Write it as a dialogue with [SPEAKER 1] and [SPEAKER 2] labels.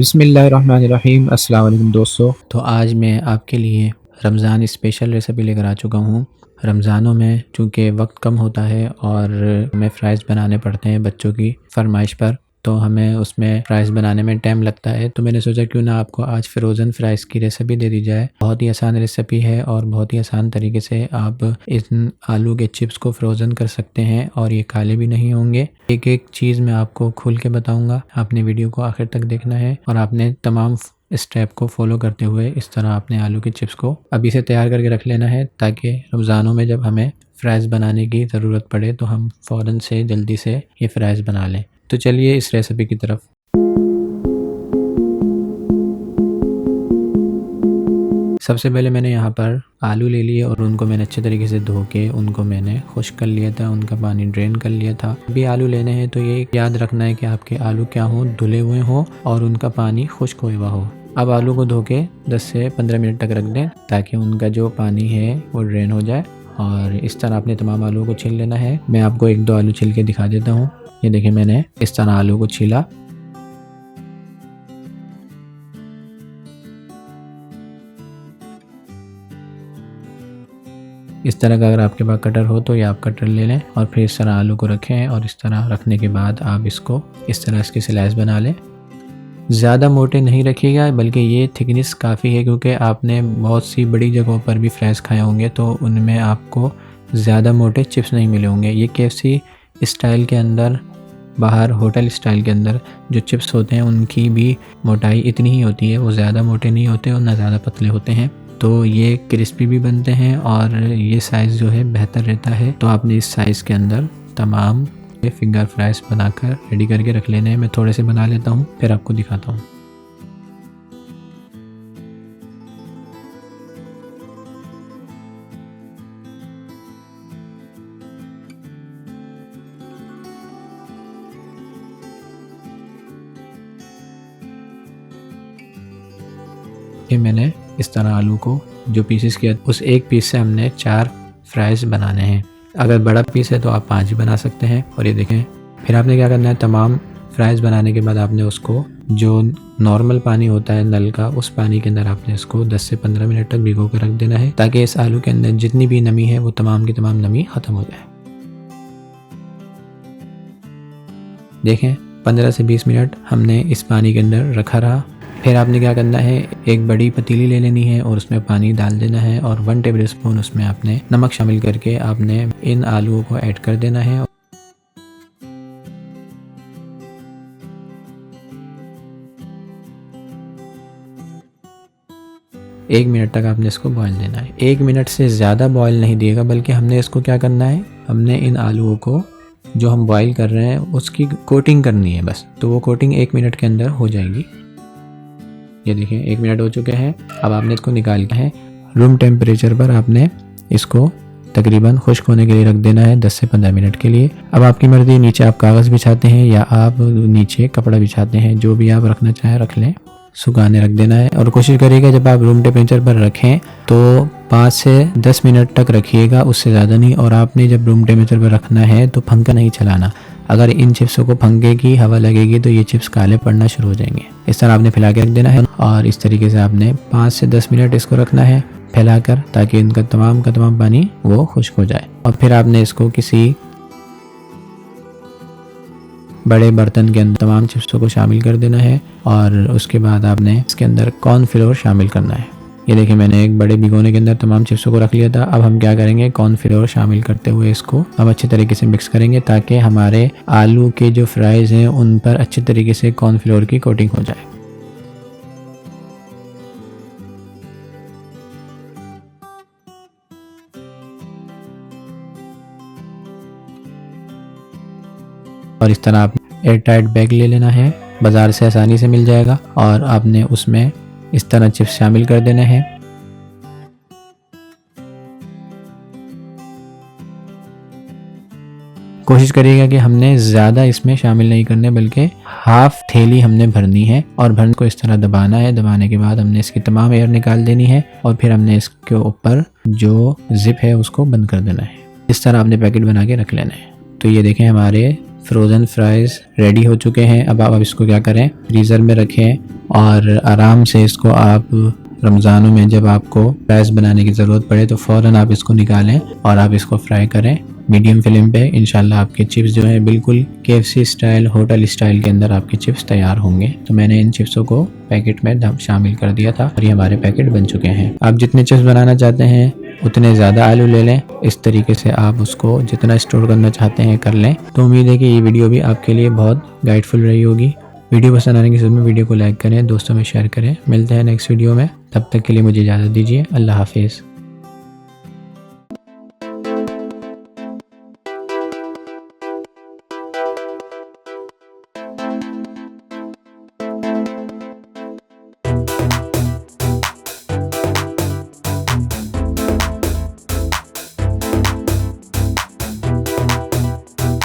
[SPEAKER 1] बिस्मिल्लाहिर्रहमानिर्रहीम। अस्सलाम वालेकुम दोस्तों। तो आज मैं आपके लिए रमज़ान स्पेशल रेसिपी लेकर आ चुका हूँ। रमज़ानों में चूँकि वक्त कम होता है और हमें फ़्राइज़ बनाने पड़ते हैं बच्चों की फ़रमाइश पर, तो हमें उसमें फ़्राइज़ बनाने में टाइम लगता है। तो मैंने सोचा क्यों ना आपको आज फ़्रोज़न फ़्राइज़ की रेसिपी दे दी जाए। बहुत ही आसान रेसिपी है और बहुत ही आसान तरीके से आप इन आलू के चिप्स को फ़्रोज़न कर सकते हैं और ये काले भी नहीं होंगे। एक एक चीज़ मैं आपको खुल के बताऊंगा। आपने वीडियो को आखिर तक देखना है और आपने तमाम स्टेप को फॉलो करते हुए इस तरह आपने आलू के चिप्स को अभी से तैयार करके रख लेना है, ताकि रमज़ानों में जब हमें फ़्राइज़ बनाने की ज़रूरत पड़े तो हम फ़ौरन से जल्दी से ये फ़्राइज़ बना लें। तो चलिए इस रेसिपी की तरफ। सबसे पहले मैंने यहाँ पर आलू ले लिए और उनको मैंने अच्छे तरीके से धो के उनको मैंने खुश्क कर लिया था, उनका पानी ड्रेन कर लिया था। अभी आलू लेने हैं तो ये याद रखना है कि आपके आलू क्या हों, धुले हुए हों और उनका पानी खुश्क हुआ हो। अब आलू को धो के 10 से 15 मिनट तक रख दें ताकि उनका जो पानी है वो ड्रेन हो जाए। और इस तरह आपने तमाम आलू को छील लेना है। मैं आपको एक दो आलू छील के दिखा देता हूँ। ये देखिए, मैंने इस तरह आलू को छीला। इस तरह का अगर आपके पास कटर हो तो ये आप कटर ले लें और फिर इस तरह आलू को रखें और इस तरह रखने के बाद आप इसको इस तरह इसकी स्लाइस बना लें। ज़्यादा मोटे नहीं रखिएगा, बल्कि ये थिकनेस काफ़ी है, क्योंकि आपने बहुत सी बड़ी जगहों पर भी फ्राइज़ खाए होंगे तो उनमें आपको ज़्यादा मोटे चिप्स नहीं मिले होंगे। ये KFC स्टाइल के अंदर, बाहर होटल स्टाइल के अंदर जो चिप्स होते हैं उनकी भी मोटाई इतनी ही होती है। वो ज़्यादा मोटे नहीं होते और ना ज़्यादा पतले होते हैं। तो ये क्रिस्पी भी बनते हैं और ये साइज़ जो है बेहतर रहता है। तो आपने इस साइज़ के अंदर तमाम फिंगर फ्राइज़ बनाकर रेडी करके रख लेने हैं। मैं थोड़े से बना लेता हूँ फिर आपको दिखाता हूँ। ये मैंने इस तरह आलू को जो पीसेस किया, उस एक पीस से हमने 4 फ्राइज़ बनाने हैं। अगर बड़ा पीस है तो आप 5 भी बना सकते हैं। और ये देखें, फिर आपने क्या करना है, तमाम फ्राइज़ बनाने के बाद आपने उसको जो नॉर्मल पानी होता है नल का, उस पानी के अंदर आपने इसको 10 से 15 मिनट तक भिगो कर रख देना है, ताकि इस आलू के अंदर जितनी भी नमी है वो तमाम की तमाम नमी ख़त्म हो जाए। देखें, 15 से 20 मिनट हमने इस पानी के अंदर रखा रहा। फिर आपने क्या करना है, एक बड़ी पतीली ले लेनी है और उसमें पानी डाल देना है और 1 टेबल स्पून उसमें आपने नमक शामिल करके आपने इन आलूओं को ऐड कर देना है। एक मिनट तक आपने इसको बॉईल देना है। 1 मिनट से ज़्यादा बॉईल नहीं दिएगा, बल्कि हमने इसको क्या करना है, हमने इन आलूओं को जो हम बॉईल कर रहे हैं उसकी कोटिंग करनी है बस। तो वो कोटिंग 1 मिनट के अंदर हो जाएगी। ये देखिए, 1 मिनट हो चुके हैं। अब आपने इसको निकालना है। रूम टेम्परेचर पर आपने इसको तकरीबन खुश्क होने के लिए रख देना है 10 से 15 मिनट के लिए। अब आपकी मर्ज़ी, नीचे आप कागज़ बिछाते हैं या आप नीचे कपड़ा बिछाते हैं, जो भी आप रखना चाहें रख लें। सुखाने रख देना है और कोशिश करिएगा जब आप रूम टेम्परेचर पर रखें तो 5 से 10 मिनट तक रखिएगा, उससे ज़्यादा नहीं। और आपने जब रूम टेम्परेचर पर रखना है तो पंखा नहीं चलाना। अगर इन चिप्सों को पंखे की हवा लगेगी तो ये चिप्स काले पड़ना शुरू हो जाएंगे। इस तरह आपने फैला के रख देना है और इस तरीके से आपने 5 से 10 मिनट इसको रखना है फैलाकर, ताकि इनका तमाम का तमाम पानी वो खुश्क हो जाए। और फिर आपने इसको किसी बड़े बर्तन के अंदर तमाम चिप्सों को शामिल कर देना है और उसके बाद आपने इसके अंदर कॉर्नफ्लोर शामिल करना है। ये देखिए, मैंने एक बड़े भिगोने के अंदर तमाम चिप्सों को रख लिया था। अब हम क्या करेंगे, कॉर्नफ्लोर शामिल करते हुए इसको हम अच्छे तरीके से मिक्स करेंगे, ताकि हमारे आलू के जो फ्राइज़ हैं उन पर अच्छे तरीके से कॉर्नफ्लोर की कोटिंग हो जाए। और इस तरह आप एयर टाइट बैग ले लेना है, बाज़ार से आसानी से मिल जाएगा। और आपने उसमें इस तरह चिप्स शामिल कर देने हैं। कोशिश करिएगा कि हमने ज़्यादा इसमें शामिल नहीं करने, बल्कि हाफ थैली हमने भरनी है और भरने को इस तरह दबाना है। दबाने के बाद हमने इसकी तमाम एयर निकाल देनी है और फिर हमने इसके ऊपर जो जिप है उसको बंद कर देना है। इस तरह आपने पैकेट बना के रख लेना है। तो ये देखें, हमारे फ्रोज़न फ्राइज़ रेडी हो चुके हैं। अब आप इसको क्या करें, फ्रीज़र में रखें और आराम से इसको आप रमज़ानों में जब आपको फ्राइज़ बनाने की ज़रूरत पड़े तो फ़ौरन आप इसको निकालें और आप इसको फ्राई करें मीडियम फ्लेम पे। इंशाल्लाह आपके चिप्स जो है बिल्कुल KFC स्टाइल, होटल स्टाइल के अंदर आपके चिप्स तैयार होंगे। तो मैंने इन चिप्सों को पैकेट में शामिल कर दिया था और ये हमारे पैकेट बन चुके हैं। आप जितने चिप्स बनाना चाहते हैं उतने ज़्यादा आलू ले लें। इस तरीके से आप उसको जितना स्टोर करना चाहते हैं कर लें। तो उम्मीद है कि ये वीडियो भी आपके लिए बहुत गाइडफुल रही होगी। वीडियो पसंद आने की सूरत में वीडियो को लाइक करें, दोस्तों में शेयर करें। मिलते हैं नेक्स्ट वीडियो में, तब तक के लिए मुझे इजाज़त दीजिए। अल्लाह हाफिज़।